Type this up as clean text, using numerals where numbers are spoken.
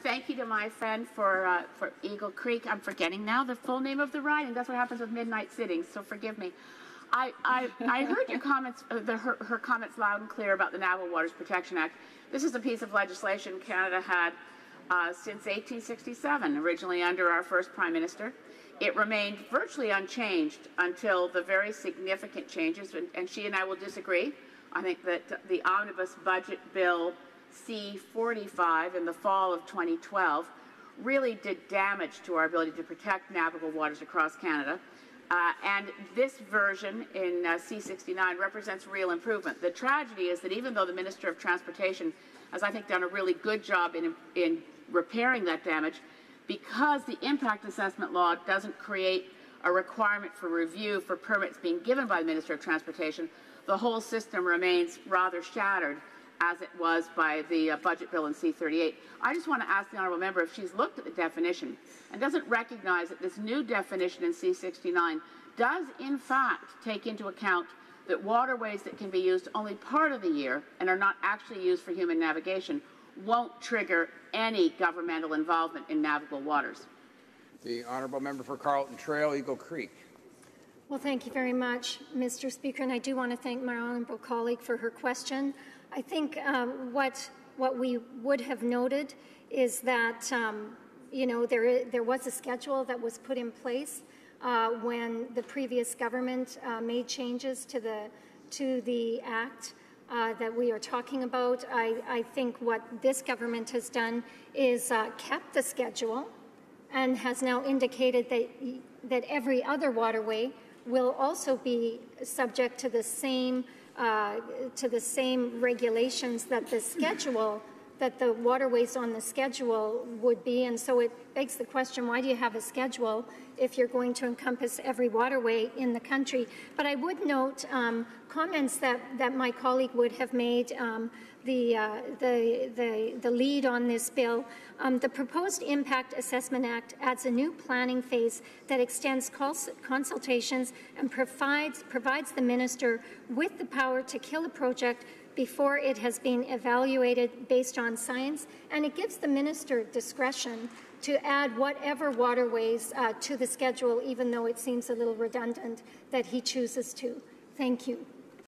Thank you to my friend for Eagle Creek. I'm forgetting now the full name of the ride, and that's what happens with midnight sittings, so forgive me. I heard your comments, her comments loud and clear about the Navigable Waters Protection Act. This is a piece of legislation Canada had since 1867, originally under our first Prime Minister. It remained virtually unchanged until the very significant changes, and she and I will disagree. I think that the Omnibus Budget Bill C-45 in the fall of 2012 really did damage to our ability to protect navigable waters across Canada. And this version in C-69 represents real improvement. The tragedy is that even though the Minister of Transportation has, I think, done a really good job in repairing that damage, because the impact assessment law doesn't create a requirement for review for permits being given by the Minister of Transportation, the whole system remains rather shattered, as it was by the budget bill in C-38. I just want to ask the honourable member if she's looked at the definition and doesn't recognize that this new definition in C-69 does in fact take into account that waterways that can be used only part of the year and are not actually used for human navigation won't trigger any governmental involvement in navigable waters. The honourable member for Carleton Trail, Eagle Creek. Well, thank you very much, Mr. Speaker, and I do want to thank my honourable colleague for her question. I think what we would have noted is that there was a schedule that was put in place when the previous government made changes to the act that we are talking about. I think what this government has done is kept the schedule and has now indicated that every other waterway will also be subject to the same regulations that the waterways on the schedule would be. And so it begs the question, why do you have a schedule if you're going to encompass every waterway in the country? But I would note comments that my colleague would have made, the lead on this bill. The proposed Impact Assessment Act adds a new planning phase that extends consultations and provides the minister with the power to kill a project before it has been evaluated based on science, and it gives the minister discretion to add whatever waterways to the schedule, even though it seems a little redundant, that he chooses to. Thank you.